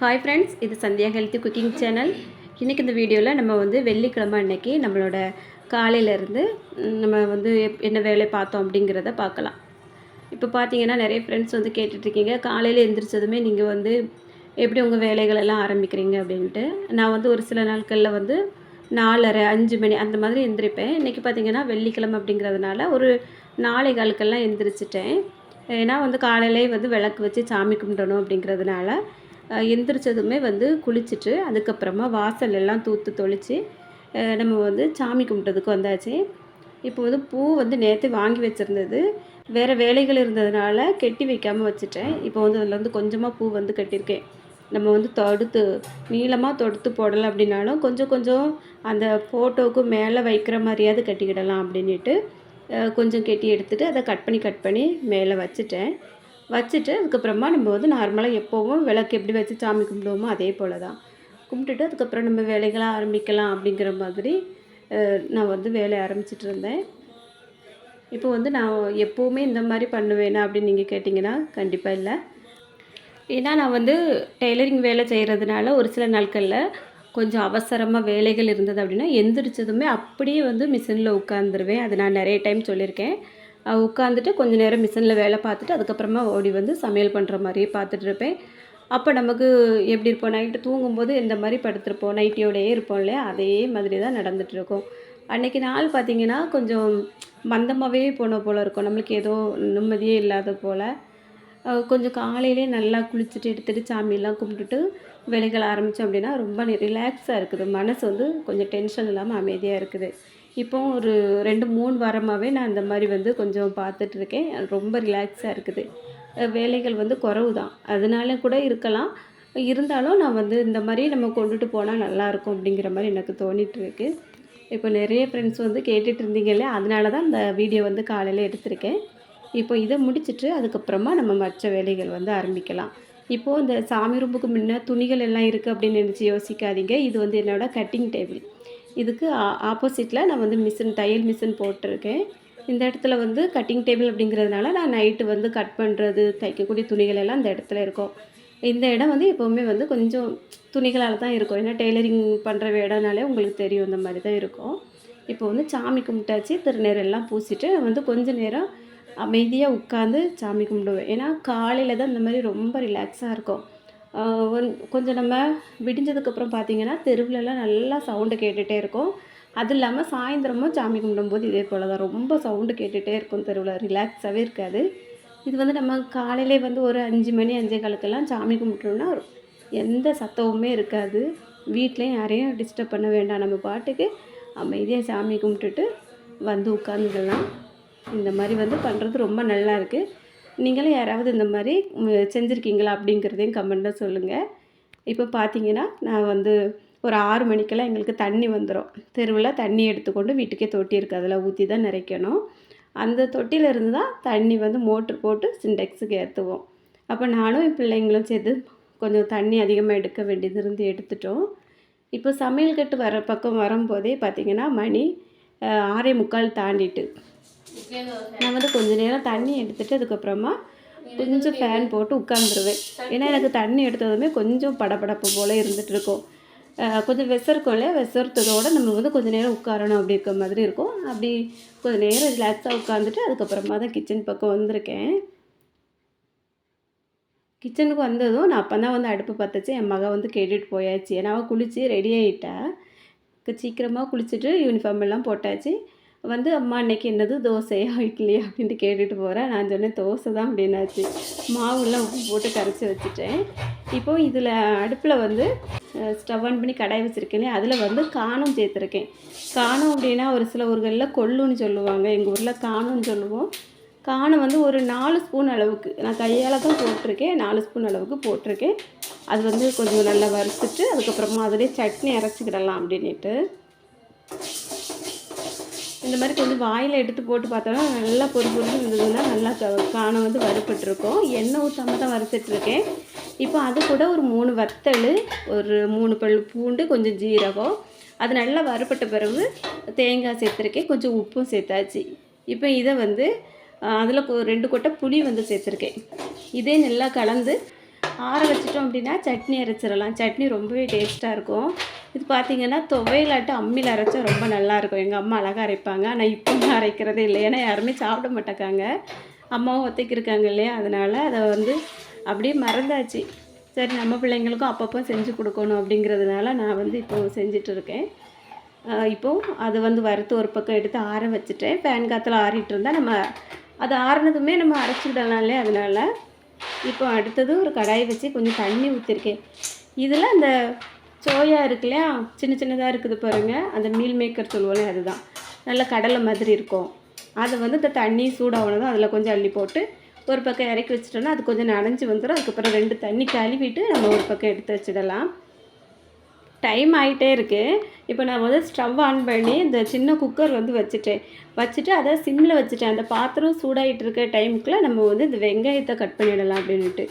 Hi friends, இது Sandhya healthy cooking channel. இன்றைக்கி இந்த வீடியோவில் நம்ம வெள்ளிக்கிழமை அன்னைக்கு நம்மளோட காலையிலேருந்து நம்ம என்ன வேலை பார்த்தோம் அப்படிங்கிறத பார்க்கலாம். இப்போ பார்த்தீங்கன்னா நிறைய ஃப்ரெண்ட்ஸ் கேட்டுட்ருக்கீங்க, காலையில் எழுந்திரிச்சதுமே நீங்கள் எப்படி உங்கள் வேலைகளெல்லாம் ஆரம்பிக்கிறீங்க அப்படின்ட்டு. நான் ஒரு சில நாட்களில் 4:30 5 மணி அந்த மாதிரி எழுந்திரிப்பேன். இன்றைக்கி பார்த்தீங்கன்னா வெள்ளிக்கிழமை அப்படிங்கிறதுனால ஒரு 4:15 எழுந்திரிச்சிட்டேன். ஏன்னா காலையிலே விளக்கு வச்சு சாமி கும்பிடணும் அப்படிங்கிறதுனால எந்திரிச்சதுமே குளிச்சுட்டு அதுக்கப்புறமா வாசல் எல்லாம் தூத்து தொளித்து நம்ம சாமி கும்பிட்டதுக்கு வந்தாச்சு. இப்போ பூ நேற்று வாங்கி வச்சுருந்தது, வேறு வேலைகள் இருந்ததுனால கெட்டி வைக்காமல் வச்சுட்டேன். இப்போ அதில் கொஞ்சமாக பூ கட்டியிருக்கேன். நம்ம தொடுத்து நீளமாக தொடுத்து போடலை அப்படின்னாலும் கொஞ்சம் கொஞ்சம் அந்த ஃபோட்டோவுக்கு மேலே வைக்கிற மாதிரியாவது கட்டிக்கிடலாம் அப்படின்ட்டு கொஞ்சம் கெட்டி எடுத்துகிட்டு அதை கட் பண்ணி மேலே வச்சுட்டு அதுக்கப்புறமா நம்ம நார்மலாக எப்போவும் விளக்கு எப்படி வச்சு சாமி கும்பிடுவோமோ அதே போல் தான் கும்பிட்டுட்டு அதுக்கப்புறம் நம்ம வேலைகளை ஆரம்பிக்கலாம் அப்படிங்கிற மாதிரி நான் வேலையை ஆரம்பிச்சிட்டு இருந்தேன். இப்போ நான் எப்போவுமே இந்த மாதிரி பண்ணுவேனா அப்படின்னு நீங்கள் கேட்டிங்கன்னா கண்டிப்பாக இல்லை. ஏன்னா நான் டெய்லரிங் வேலை செய்கிறதுனால ஒரு சில நாட்களில் கொஞ்சம் அவசரமாக வேலைகள் இருந்தது அப்படின்னா எந்திரிச்சதுமே அப்படியே மிஷினில் உட்காந்துருவேன். அது நான் நிறைய டைம் சொல்லியிருக்கேன். உட்காந்துட்டு கொஞ்சம் நேரம் மிஷினில் வேலை பார்த்துட்டு அதுக்கப்புறமா ஓடி சமையல் பண்ணுற மாதிரியே பார்த்துட்ருப்பேன். அப்போ நமக்கு எப்படி இருப்போம், நைட்டு தூங்கும்போது இந்த மாதிரி படுத்துருப்போம், நைட்டியோடையே இருப்போம் இல்லையா, அதே மாதிரி தான் நடந்துகிட்ருக்கோம். அன்றைக்கி நாள் பார்த்திங்கன்னா கொஞ்சம் மந்தமாகவே போன போல் இருக்கும், நம்மளுக்கு ஏதோ நிம்மதியே இல்லாத போல். கொஞ்சம் காலையிலே நல்லா குளிச்சுட்டு எடுத்துகிட்டு சாமியெல்லாம் கும்பிட்டுட்டு வேலைகள் ஆரம்பித்தோம் அப்படின்னா ரொம்ப ரிலாக்ஸாக இருக்குது. மனசு கொஞ்சம் டென்ஷன் இல்லாமல் அமைதியாக இருக்குது. இப்போ ஒரு 2-3 வாரமாகவே நான் இந்த மாதிரி கொஞ்சம் பார்த்துட்ருக்கேன். ரொம்ப ரிலாக்ஸாக இருக்குது. வேலைகள் குறைவு தான், அதனால கூட இருக்கலாம். இருந்தாலும் நான் இந்த மாதிரி நம்ம கொண்டுட்டு போனால் நல்லாயிருக்கும் அப்படிங்கிற மாதிரி எனக்கு தோணிகிட்ருக்கு. இப்போ நிறைய ஃப்ரெண்ட்ஸ் கேட்டுட்டு இருந்தீங்களே, அதனால தான் இந்த வீடியோ காலையில் எடுத்திருக்கேன். இப்போ இதை முடிச்சுட்டு அதுக்கப்புறமா நம்ம மற்ற வேலைகள் ஆரம்பிக்கலாம். இப்போது இந்த சாமி ரூமுக்கு முன்னே துணிகள் எல்லாம் இருக்குது அப்படின்னு நினச்சி யோசிக்காதீங்க. இது என்னோடய கட்டிங் டேபிள். இதுக்கு ஆப்போசிட்டில் நான் தையல் மிஷின் போட்டிருக்கேன். இந்த இடத்துல கட்டிங் டேபிள் அப்படிங்கிறதுனால நான் நைட்டு கட் பண்ணுறது தைக்கக்கூடிய துணிகள் எல்லாம் இந்த இடத்துல இருக்கும். இந்த இடம் எப்போவுமே கொஞ்சம் துணிகளால் தான் இருக்கும். ஏன்னா டெய்லரிங் பண்ணுற இடம்னாலே உங்களுக்கு தெரியும், இந்த மாதிரி தான் இருக்கும். இப்போ சாமி கும்பிட்டாச்சு, திருநீரெல்லாம் பூசிட்டு கொஞ்சம் நேரம் அமைதியாக உட்காந்து சாமி கும்பிடுவேன். ஏன்னா காலையில் தான் இந்த மாதிரி ரொம்ப ரிலாக்ஸாக இருக்கும். கொஞ்சம் நம்ம விடிஞ்சதுக்கப்புறம் பார்த்திங்கன்னா தெருவிலலாம் நல்லா சவுண்டு கேட்டுகிட்டே இருக்கும். அது இல்லாமல் சாயந்தரமும் சாமி கும்பிடும்போது இதே போல் தான் ரொம்ப சவுண்டு கேட்டுகிட்டே இருக்கும் தெருவில், ரிலாக்ஸாகவே இருக்காது. இது நம்ம காலையிலே ஒரு 5 மணி 5:15 சாமி கும்பிட்டோம்னா எந்த சத்தமுமே இருக்காது. வீட்லேயும் யாரையும் டிஸ்டர்ப் பண்ண வேண்டாம், நம்ம பாட்டுக்கு அமைதியாக சாமி கும்பிட்டுட்டு உட்காந்துக்கலாம். இந்த மாதிரி பண்ணுறது ரொம்ப நல்லா இருக்குது. நீங்களும் யாராவது இந்த மாதிரி செஞ்சுருக்கீங்களா அப்படிங்கிறதையும் கமெண்ட்டில் சொல்லுங்கள். இப்போ பார்த்தீங்கன்னா நான் ஒரு 6 மணிக்கெல்லாம் எங்களுக்கு தண்ணி வந்துடும். தெருவில் தண்ணி எடுத்துக்கொண்டு வீட்டுக்கே தொட்டி இருக்குது, அதில் ஊற்றி தான் நிறைக்கணும். அந்த தொட்டியிலேருந்து தான் தண்ணி மோட்ரு போட்டு சிண்டெக்ஸுக்கு ஏற்றுவோம். அப்போ நானும் என் பிள்ளைங்களும் சேர்த்து கொஞ்சம் தண்ணி அதிகமாக எடுக்க வேண்டியது இருந்து எடுத்துட்டோம். இப்போ சமையல் கட்டு பக்கம் வரும்போதே பார்த்திங்கன்னா மணி 6:45 தாண்டிட்டு நான் கொஞ்சம் நேரம் தண்ணி எடுத்துகிட்டு அதுக்கப்புறமா கொஞ்சம் ஃபேன் போட்டு உட்காந்துருவேன். ஏன்னா எனக்கு தண்ணி எடுத்ததுமே கொஞ்சம் படபடப்பு போல் இருந்துகிட்ருக்கும். கொஞ்சம் விசருக்கும் இல்லையா, விசரத்தோடு நம்ம கொஞ்சம் நேரம் உட்காரணும் அப்படி இருக்க மாதிரி இருக்கும். அப்படி கொஞ்சம் நேரம் ரிலாக்ஸாக உட்காந்துட்டு அதுக்கப்புறமா தான் கிச்சன் பக்கம் வந்திருக்கேன். கிச்சனுக்கு வந்ததும் நான் அப்போ தான் அடுப்பு பற்றச்சு. என் மகன் கேட்டுட்டு போயாச்சு. ஏன்னா அவள் குளித்து ரெடி ஆகிட்டா. சீக்கிரமாக குளிச்சுட்டு யூனிஃபார்ம் எல்லாம் போட்டாச்சு. அம்மா இன்றைக்கி என்னது தோசையா இட்லியா அப்படின்ட்டு கேட்டுட்டு போகிறேன். நான் சொன்னேன் தோசை தான் அப்படின்னாச்சு. மாவுலாம் உப்பு போட்டு கரைச்சி வச்சுட்டேன். இப்போது இதில் அடுப்பில் ஸ்டவ் ஆன் பண்ணி கடாய் வச்சுருக்கேனே, அதில் காணம் சேர்த்துருக்கேன். காணம் அப்படின்னா ஒரு சில ஊர்களில் கொள்ளுன்னு சொல்லுவாங்க, எங்கள் ஊரில் காணம்னு சொல்லுவோம். காணம் ஒரு 4 ஸ்பூன் அளவுக்கு நான் கையால் தான் போட்டிருக்கேன். 4 ஸ்பூன் அளவுக்கு போட்டிருக்கேன். அது கொஞ்சம் நல்லா வறுத்துட்டு அதுக்கப்புறமா அதிலே சட்னி அரைச்சிக்கிடலாம் அப்படின்ட்டு. இந்த மாதிரி கொஞ்சம் வாயில் எடுத்து போட்டு பார்த்தோன்னா நல்லா பொறுப்புன்னு இருந்ததுன்னா நல்லா காணம் வறுப்பட்டுருக்கோம். எண்ணெய் ஊற்றாமல் தான் வறுத்துட்ருக்கேன். இப்போ அது கூட ஒரு 3 வத்தல், ஒரு 3 பல் பூண்டு, கொஞ்சம் ஜீரகம், அது நல்லா வறுப்பட்ட பிறகு தேங்காய் சேர்த்துருக்கேன், கொஞ்சம் உப்பும் சேர்த்தாச்சு. இப்போ இதை அதில் 2 கொட்டை புளி சேர்த்துருக்கேன். இதே நல்லா கலந்து ஆற வச்சிட்டோம் அப்படின்னா சட்னி அரைச்சிடலாம். சட்னி ரொம்பவே டேஸ்ட்டாக இருக்கும். இது பார்த்திங்கன்னா துவையலாட்டு அம்மியில் அரைச்சா ரொம்ப நல்லாயிருக்கும். எங்கள் அம்மா அழகாக அரைப்பாங்க. ஆனால் இப்போலாம் அரைக்கிறதே இல்லை. ஏன்னா யாருமே சாப்பிட மாட்டேக்காங்க. அம்மாவும் ஒத்தைக்கு இருக்காங்க இல்லையா, அதனால் அதை வந்து அப்படியே மறந்தாச்சு. சரி நம்ம பிள்ளைங்களுக்கும் அப்பப்போ செஞ்சு கொடுக்கணும் அப்படிங்கிறதுனால நான் வந்து இப்போது செஞ்சுட்டு இருக்கேன். இப்போது அது வந்து வறுத்து ஒரு பக்கம் எடுத்து ஆற வச்சுட்டேன். ஃபேன் காற்றுல ஆறிட்டு இருந்தால் நம்ம அது ஆறுனதுமே நம்ம அரைச்சிடலாம் இல்லையா, அதனால் இப்போ அடுத்தது ஒரு கடாயை வச்சு கொஞ்சம் தண்ணி ஊற்றிருக்கேன். இதில் அந்த சோயா இருக்கு இல்லையா, சின்ன சின்னதாக இருக்குது பாருங்கள், அந்த மீல் மேக்கர் சொல்லுவோம்ல, அதுதான் நல்ல கடலை மாதிரி இருக்கும். அதை வந்து இந்த தண்ணி சூடாகணும் அதில் கொஞ்சம் அள்ளி போட்டு ஒரு பக்கம் இறக்கி வச்சிட்டோன்னா அது கொஞ்சம் நனைஞ்சி வந்துடும். அதுக்கப்புறம் 2 தண்ணி கழுவிட்டு நம்ம ஒரு பக்கம் எடுத்து வச்சிடலாம். டைம் ஆகிட்டே இருக்குது. இப்போ நான் வந்து ஸ்டவ் ஆன் பண்ணி இந்த சின்ன குக்கர் வந்து வச்சுட்டு அதை சிம்மில் வச்சுட்டேன். அந்த பாத்திரம் சூடாகிட்டு இருக்க டைமுக்குள்ளே நம்ம வந்து இந்த வெங்காயத்தை கட் பண்ணிடலாம் அப்படின்ட்டு.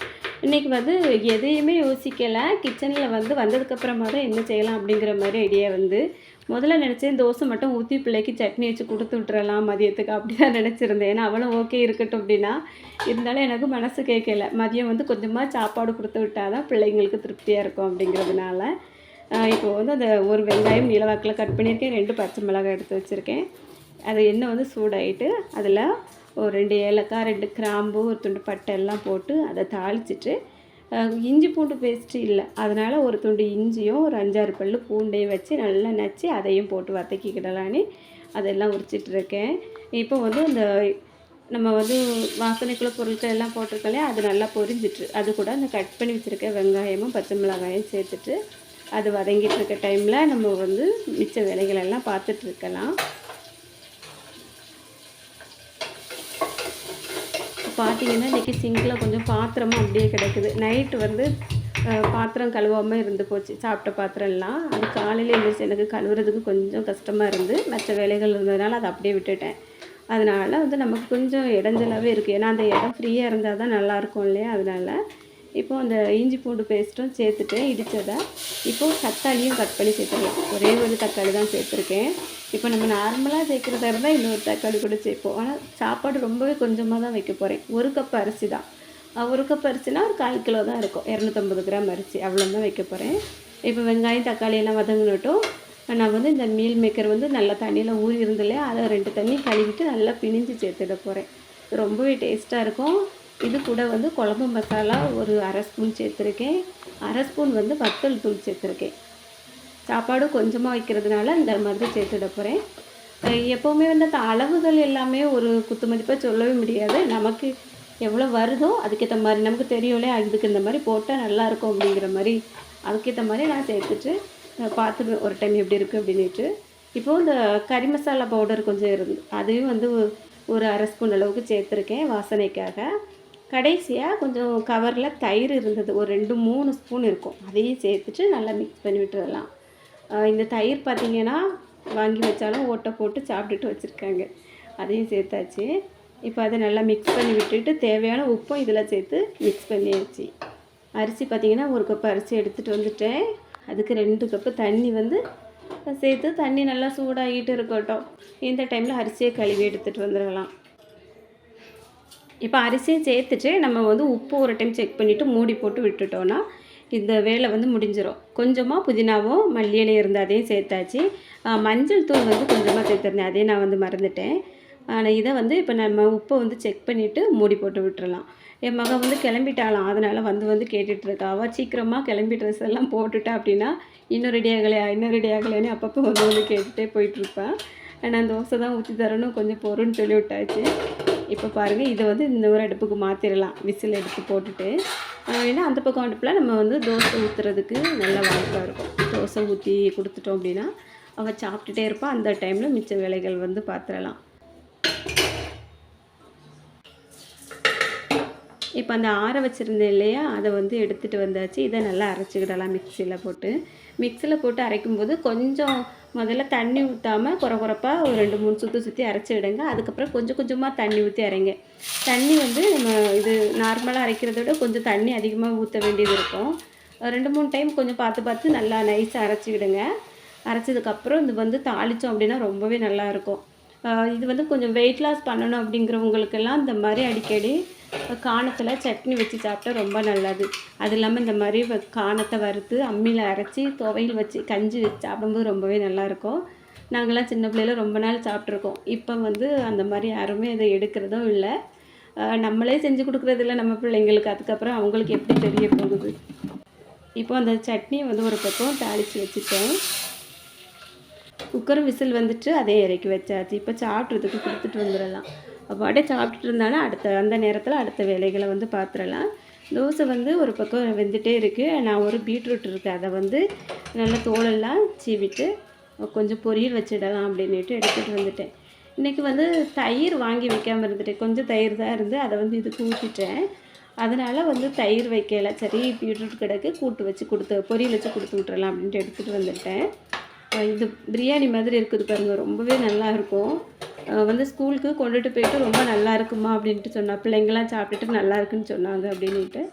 இன்றைக்கி வந்து எதையுமே யோசிக்கலை. கிச்சனில் வந்து வந்ததுக்கப்புறமா தான் என்ன செய்யலாம் அப்படிங்கிற மாதிரி ஐடியா வந்து முதல்ல நினச்சேன் தோசை மட்டும் ஊற்றி பிள்ளைக்கு சட்னி வச்சு கொடுத்து விட்டுறலாம் மதியத்துக்கு, அப்படி தான் நினச்சிருந்தேன். ஏன்னா அவளும் ஓகே இருக்கட்டும் அப்படின்னா. இருந்தாலும் எனக்கு மனசு கேட்கல. மதியம் வந்து கொஞ்சமாக சாப்பாடு கொடுத்து விட்டால் தான் பிள்ளைங்களுக்கு திருப்தியாக இருக்கும் அப்படிங்கிறதுனால இப்போ வந்து அந்த ஒரு வெங்காயம் நீளவாக்கில் கட் பண்ணியிருக்கேன். 2 பச்சை மிளகாய் எடுத்து வச்சுருக்கேன். அது எண்ணெய் வந்து சூடாகிட்டு அதில் ஒரு 2 ஏலக்காய், 2 கிராம்பு, ஒரு துண்டு பட்டை எல்லாம் போட்டு அதை தாளிச்சிட்டு இஞ்சி பூண்டு பேஸ்ட்டு இல்லை, அதனால் ஒரு துண்டு இஞ்சியும் ஒரு 5-6 பல் பூண்டையும் வச்சு நல்லா நச்சு அதையும் போட்டு வதக்கிக்கிடலான்னு அதெல்லாம் உரிச்சிட்ருக்கேன். இப்போ வந்து இந்த நம்ம வந்து வாசனைக்குள்ள பொருட்கள் எல்லாம் போட்டிருக்கோம் இல்லையா, அது நல்லா பொரிஞ்சிட்டு அது கூட அந்த கட் பண்ணி வச்சுருக்க வெங்காயமும் பச்சை மிளகாயும் சேர்த்துட்டு அது வதங்கிட்டு இருக்க டைமில் நம்ம வந்து மிச்ச வேலைகளெல்லாம் பார்த்துட்ருக்கலாம். பார்த்திங்கன்னா இன்றைக்கி சிங்கில் கொஞ்சம் பாத்திரமும் அப்படியே கிடக்குது. நைட்டு வந்து பாத்திரம் கழுவாமல் இருந்து போச்சு, சாப்பிட்ட பாத்திரம்லாம். அது காலையில் எழுந்திரிச்சு எனக்கு கழுவுறதுக்கு கொஞ்சம் கஷ்டமாக இருந்து மற்ற வேலைகள் இருந்ததுனால அதை அப்படியே விட்டுட்டேன். அதனால் வந்து நமக்கு கொஞ்சம் இடைஞ்சலாகவே இருக்குது. ஏன்னா அந்த இடம் ஃப்ரீயாக இருந்தால் தான் நல்லாயிருக்கும் இல்லையா, அதனால் இப்போது அந்த இஞ்சி பூண்டு பேஸ்ட்டும் சேர்த்துட்டு இடித்ததை இப்போது தக்காளியும் கட் பண்ணி சேர்த்துக்கலாம். ஒரே ஒரு தக்காளி தான் சேர்த்துருக்கேன். இப்போ நம்ம நார்மலாக சேர்க்குறதா இருந்தால் இன்னொரு தக்காளி கூட சேர்ப்போம். ஆனால் சாப்பாடு ரொம்பவே கொஞ்சமாக தான் வைக்க போகிறேன். 1 கப் அரிசி தான். 1 கப் அரிசினா ஒரு 1/4 கிலோ தான் இருக்கும். 250 கிராம் அரிசி அவ்வளோ தான் வைக்க போகிறேன். இப்போ வெங்காயம் தக்காளி எல்லாம் வதங்கினட்டும் நான் வந்து இந்த மீல் மேக்கர் வந்து நல்லா தண்ணியில் ஊறி இருந்து இல்லையா, அதை 2 தண்ணி கழுவிட்டு நல்லா பிழிஞ்சு சேர்த்துட போகிறேன். ரொம்பவே டேஸ்ட்டாக இருக்கும். இது கூட வந்து குழம்பு மசாலா ஒரு 1/2 ஸ்பூன் சேர்த்துருக்கேன். 1/2 ஸ்பூன் வந்து வத்தல் தூள் சேர்த்துருக்கேன். சாப்பாடு கொஞ்சமாக வைக்கிறதுனால இந்த மாதிரி சேர்த்துட போகிறேன். எப்போவுமே வந்து அந்த அளவுகள் எல்லாமே ஒரு குத்து மதிப்பாக சொல்லவே முடியாது. நமக்கு எவ்வளோ வருதோ அதுக்கேற்ற மாதிரி நமக்கு தெரியும் இல்லையா, இதுக்கு இந்த மாதிரி போட்டால் நல்லாயிருக்கும் அப்படிங்கிற மாதிரி அதுக்கேற்ற மாதிரி நான் சேர்த்துட்டு பார்த்துடுவேன் ஒரு டைம் எப்படி இருக்குது அப்படின்ட்டு. இப்போது இந்த கறி மசாலா பவுடர் கொஞ்சம் இருந்து அதையும் வந்து ஒரு 1/2 ஸ்பூன் அளவுக்கு சேர்த்துருக்கேன் வாசனைக்காக. கடைசியாக கொஞ்சம் கவரில் தயிர் இருந்தது, ஒரு 2-3 ஸ்பூன் இருக்கும், அதையும் சேர்த்துட்டு நல்லா மிக்ஸ் பண்ணி விட்டுறலாம். இந்த தயிர் பார்த்திங்கன்னா வாங்கி வச்சாலும் ஓட்டை போட்டு சாப்பிட்டுட்டு வச்சுருக்காங்க. அதையும் சேர்த்தாச்சு. இப்போ அதை நல்லா மிக்ஸ் பண்ணி விட்டுட்டு தேவையான உப்பும் இதில் சேர்த்து மிக்ஸ் பண்ணியாச்சு. அரிசி பார்த்திங்கன்னா 1 கப் அரிசி எடுத்துகிட்டு வந்துட்டேன். அதுக்கு 2 கப்பு தண்ணி வந்து சேர்த்து தண்ணி நல்லா சூடாகிட்டு இருக்கட்டும். இந்த டைமில் அரிசியை கழுவி எடுத்துகிட்டு வந்துடலாம். இப்போ அரிசியை சேர்த்துட்டு நம்ம வந்து உப்பு ஒரு டைம் செக் பண்ணிவிட்டு மூடி போட்டு விட்டுட்டோன்னா இந்த வேலை வந்து முடிஞ்சிடும். கொஞ்சமாக புதினாவும் மல்லி இலையும் இருந்து அதையும் சேர்த்தாச்சு. மஞ்சள் தூள் வந்து கொஞ்சமாக சேர்த்துருந்தேன், அதையும் நான் வந்து மறந்துட்டேன். ஆனால் இதை வந்து இப்போ நம்ம உப்பை வந்து செக் பண்ணிவிட்டு மூடி போட்டு விட்டுறலாம். என் மகன் வந்து கிளம்பிட்டாலாம், அதனால் வந்து கேட்டுட்ருக்கா. அவள் சீக்கிரமாக கிளம்பி ட்ரெஸ் எல்லாம் போட்டுட்டா அப்படின்னா இன்னும் ரெடி ஆகலைன்னு அப்பப்போ வந்து கேட்டுகிட்டே போயிட்டுருப்பேன். நான் தோசை தான் ஊற்றி தரணும், கொஞ்சம் பொறுன்னு சொல்லி விட்டாச்சு. இப்போ பாருங்கள், இதை வந்து இந்த ஒரு அடுப்புக்கு மாற்றிடலாம், விசில் எடுத்து போட்டுட்டு. ஏன்னா அந்த பக்கம் அடுப்பில் நம்ம வந்து தோசை ஊற்றுறதுக்கு நல்ல வாய்ப்பாக இருக்கும். தோசை ஊற்றி கொடுத்துட்டோம் அப்படின்னா அவள் சாப்பிட்டுட்டே இருப்பாள். அந்த டைமில் மிச்ச வேலைகள் வந்து பார்த்துடலாம். இப்போ அந்த ஆற வச்சுருந்தேன் இல்லையா, அதை வந்து எடுத்துகிட்டு வந்தாச்சு. இதை நல்லா அரைச்சிக்கிடலாம் மிக்சியில் போட்டு அரைக்கும்போது கொஞ்சம் முதல்ல தண்ணி ஊற்றாமல் குறப்பாக ஒரு 2-3 சுற்றி அரைச்சி விடுங்க. அதுக்கப்புறம் கொஞ்சம் கொஞ்சமாக தண்ணி ஊற்றி அரைங்க. தண்ணி வந்து நம்ம இது நார்மலாக அரைக்கிறத விட கொஞ்சம் தண்ணி அதிகமாக ஊற்ற வேண்டியது இருக்கும். 2-3 டைம் கொஞ்சம் பார்த்து நல்லா நைஸாக அரைச்சி விடுங்க. அரைச்சதுக்கப்புறம் இது வந்து தாளித்தோம் அப்படின்னா ரொம்பவே நல்லாயிருக்கும். இது வந்து கொஞ்சம் வெயிட் லாஸ் பண்ணணும் அப்படிங்கிறவங்களுக்கெல்லாம் இந்த மாதிரி அடிக்கடி காணத்தில் சட்னி வச்சு சாப்பிட்டா ரொம்ப நல்லது. அது இல்லாமல் இந்த மாதிரி காணத்தை வறுத்து அம்மியில் அரைச்சி துவையல் வச்சு கஞ்சி வச்சு சாப்பிடும்போது ரொம்பவே நல்லாயிருக்கும். நாங்கள்லாம் சின்ன பிள்ளையில ரொம்ப நாள் சாப்பிட்ருக்கோம். இப்போ வந்து அந்த மாதிரி யாருமே அதை எடுக்கிறதும் இல்லை. நம்மளே செஞ்சு கொடுக்குறதில்ல நம்ம பிள்ளைங்களுக்கு. அதுக்கப்புறம் அவங்களுக்கு எப்படி தெரிய போகுது. இப்போ அந்த சட்னியை வந்து ஒரு பக்கம் தாளித்து வச்சுட்டேன். குக்கர் விசில் வந்துட்டு அதே இறக்கி வச்சாச்சு. இப்போ சாப்பிட்றதுக்கு கொடுத்துட்டு வந்துடலாம். அப்படியே சாப்பிட்டுட்டு இருந்தாலும் அந்த நேரத்தில் அடுத்த வேலைகளை வந்து பார்த்துடலாம். தோசை வந்து ஒரு பக்கம் வெந்துகிட்டே இருக்குது. நான் ஒரு பீட்ரூட் இருக்குது, அதை வந்து நல்லா தோலெல்லாம் சீவிட்டு கொஞ்சம் பொரியல் வச்சிடலாம் அப்படின்ட்டு எடுத்துகிட்டு வந்துட்டேன். இன்றைக்கி வந்து தயிர் வாங்கி வைக்காமல் இருந்துட்டேன். கொஞ்சம் தயிர் தான் இருந்து அதை வந்து இதுக்கு ஊற்றிட்டேன். அதனால் வந்து தயிர் வைக்கலை. சரி பீட்ரூட் கிடக்கு, கூட்டு வச்சு பொரியல் வச்சு கொடுத்து விட்றலாம் அப்படின்ட்டு எடுத்துகிட்டு வந்துட்டேன். இது பிரியாணி மாதிரி இருக்குது பாருங்கள், ரொம்பவே நல்லாயிருக்கும். வந்து ஸ்கூலுக்கு கொண்டுட்டு போயிட்டு ரொம்ப நல்லா இருக்குமா அப்படின்ட்டு சொன்னா. பிள்ளைங்களாம் சாப்பிட்டுட்டு நல்லா இருக்குன்னு சொன்னாங்க அப்படின்ட்டு.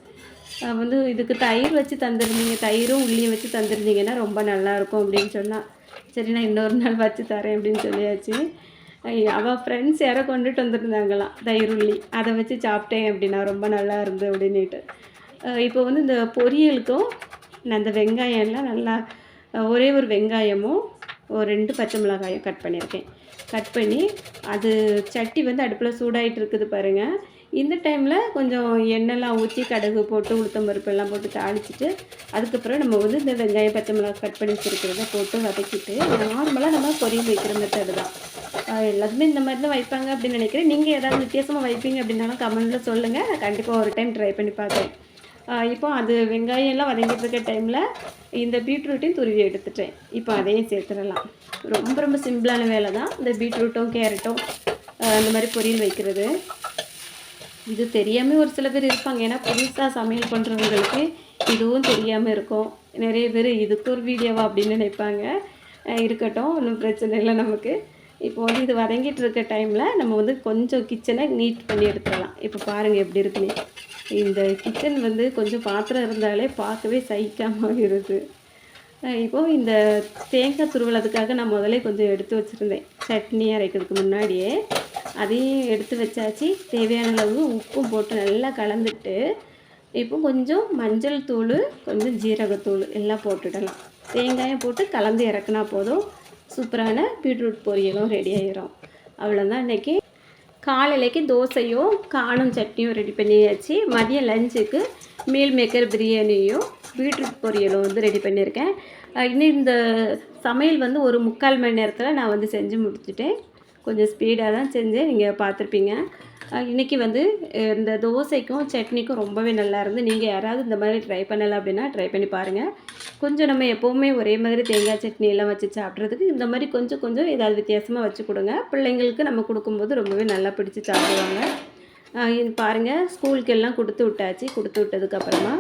வந்து இதுக்கு தயிர் வச்சு தந்துருந்தீங்க, தயிரும் உள்ளியும் வச்சு தந்துருந்தீங்கன்னா ரொம்ப நல்லாயிருக்கும் அப்படின்னு சொன்னால். சரி நான் இன்னொரு நாள் வச்சு தரேன் அப்படின்னு சொல்லியாச்சு. அவள் ஃப்ரெண்ட்ஸ் யாரோ கொண்டுட்டு வந்துருந்தாங்களாம் தயிர் உள்ளி, அதை வச்சு சாப்பிட்டேன் அப்படின்னா ரொம்ப நல்லா இருந்து அப்படின்ட்டு. இப்போ வந்து இந்த பொரியலுக்கும் நான் அந்த வெங்காயம் எல்லாம் நல்லா ஒரே ஒரு வெங்காயமும் ஒரு 2 பச்சை மிளகாயும் கட் பண்ணியிருக்கேன். கட் பண்ணி அது சட்டி வந்து அடுப்பில் சூடாகிட்டு இருக்குது பாருங்கள். இந்த டைமில் கொஞ்சம் எண்ணெய்லாம் ஊற்றி கடுகு போட்டு உளுத்தம் பருப்பெல்லாம் போட்டு தாளிச்சிட்டு அதுக்கப்புறம் நம்ம வந்து இந்த வெங்காயம் பச்சை மிளகாய் கட் பண்ணி வச்சுருக்கிறத போட்டு வதக்கிட்டு நார்மலாக நம்ம பொரியல் வைக்கிற மெத்தடு தான். எல்லாத்துமே இந்த மாதிரி தான் வைப்பாங்க அப்படின்னு நினைக்கிறேன். நீங்கள் ஏதாவது வித்தியாசமாக வைப்பீங்க அப்படின்னாலும் கமெண்ட்டில் சொல்லுங்கள். நான் கண்டிப்பாக ஒரு டைம் ட்ரை பண்ணி பார்க்குறேன். இப்போ அது வெங்காயம் எல்லாம் வதங்கிட்டு இருக்க டைமில் இந்த பீட்ரூட்டையும் துருவி எடுத்துட்டேன். இப்போ அதையும் சேர்த்துடலாம். ரொம்ப ரொம்ப சிம்பிளான வேலை தான் இந்த பீட்ரூட்டும் கேரட்டும் இந்த மாதிரி பொரியல் வைக்கிறது. இது தெரியாமல் ஒரு சில பேர் இருப்பாங்க. ஏன்னா புதுசாக சமையல் பண்ணுறவங்களுக்கு இதுவும் தெரியாமல் இருக்கும். நிறைய பேர் இதுக்கு ஒரு வீடியோவா அப்படின்னு நினைப்பாங்க. இருக்கட்டும், ஒன்றும் பிரச்சனை இல்லை நமக்கு. இப்போ வந்து இது வதங்கிட்டு இருக்க டைமில் நம்ம வந்து கொஞ்சம் கிச்சனை நீட் பண்ணி எடுத்துடலாம். இப்போ பாருங்கள் எப்படி இருக்குன்னு. இந்த கிச்சன் வந்து கொஞ்சம் பாத்திரம் இருந்தாலே பார்க்கவே சகிக்காமல் இருக்குது. இப்போது இந்த தேங்காய் துருவலதுக்காக நான் முதலே கொஞ்சம் எடுத்து வச்சுருந்தேன். சட்னி அரைக்கிறதுக்கு முன்னாடியே அதையும் எடுத்து வச்சாச்சு. தேவையான அளவு உப்பும் போட்டு நல்லா கலந்துட்டு இப்போ கொஞ்சம் மஞ்சள் தூள், கொஞ்சம் ஜீரகத்தூள் எல்லாம் போட்டுடலாம். தேங்காயம் போட்டு கலந்து இறக்குனா போதும். சூப்பரான பீட்ரூட் பொரியலும் ரெடி ஆகிரும். அவ்வளோதான். இன்றைக்கி காலையிலைக்கு தோசையும் காணும் சட்னியும் ரெடி பண்ணியாச்சு. மதியம் லஞ்சுக்கு மீல் மேக்கர் பிரியாணியும் பீட்ரூட் பொரியலும் வந்து ரெடி பண்ணியிருக்கேன். இன்னும் இந்த சமையல் வந்து ஒரு 3/4 மணி நேரத்தில் நான் வந்து செஞ்சு முடிச்சுட்டேன். கொஞ்சம் ஸ்பீடாக தான் செஞ்சேன், நீங்கள் பார்த்துருப்பீங்க. இன்றைக்கி வந்து இந்த தோசைக்கும் சட்னிக்கும் ரொம்பவே நல்லா இருந்து. நீங்கள் யாராவது இந்த மாதிரி ட்ரை பண்ணலை அப்படின்னா ட்ரை பண்ணி பாருங்கள். கொஞ்சம் நம்ம எப்போவுமே ஒரே மாதிரி தேங்காய் சட்னி எல்லாம் வச்சு சாப்பிட்றதுக்கு இந்த மாதிரி கொஞ்சம் கொஞ்சம் ஏதாவது வித்தியாசமாக வச்சு கொடுங்க. பிள்ளைங்களுக்கு நம்ம கொடுக்கும்போது ரொம்பவே நல்லா பிடிச்சி சாப்பிடுவாங்க. இது பாருங்கள், ஸ்கூலுக்கு எல்லாம் கொடுத்து விட்டாச்சு. கொடுத்து விட்டதுக்கப்புறமா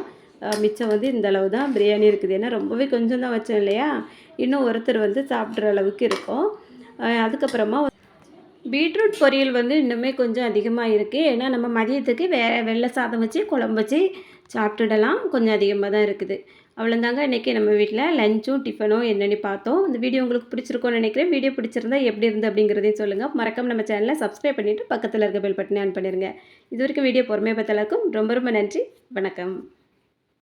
மிச்சம் வந்து இந்த அளவு தான் பிரியாணி இருக்குது. ஏன்னா ரொம்பவே கொஞ்சம் தான் வச்சோம் இல்லையா, இன்னும் ஒருத்தர் வந்து சாப்பிட்ற அளவுக்கு இருக்கும். அதுக்கப்புறமா பீட்ரூட் பொரியல் வந்து இன்னுமே கொஞ்சம் அதிகமாக இருக்குது. ஏன்னா நம்ம மதியத்துக்கு வெள்ளை சாதம் வச்சு குழம்பு வச்சு சாப்பிட்டுடலாம். கொஞ்சம் அதிகமாக தான் இருக்குது. அவ்வளோதாங்க இன்றைக்கி நம்ம வீட்டில் லஞ்சும் டிஃபனும் என்னென்னு பார்த்தோம். இந்த வீடியோ உங்களுக்கு பிடிச்சிருக்கோன்னு நினைக்கிறேன். வீடியோ பிடிச்சிருந்தா எப்படி இருந்து அப்படிங்கிறதையும் சொல்லுங்கள். மறக்காம நம்ம சேனலை சப்ஸ்கிரைப் பண்ணிவிட்டு பக்கத்தில் இருக்க பெல் பட்டனை ஆன் பண்ணிடுங்க. இது வரைக்கும் வீடியோ பொறுமையாக பார்த்த எல்லாருக்கும் ரொம்ப ரொம்ப நன்றி. வணக்கம்.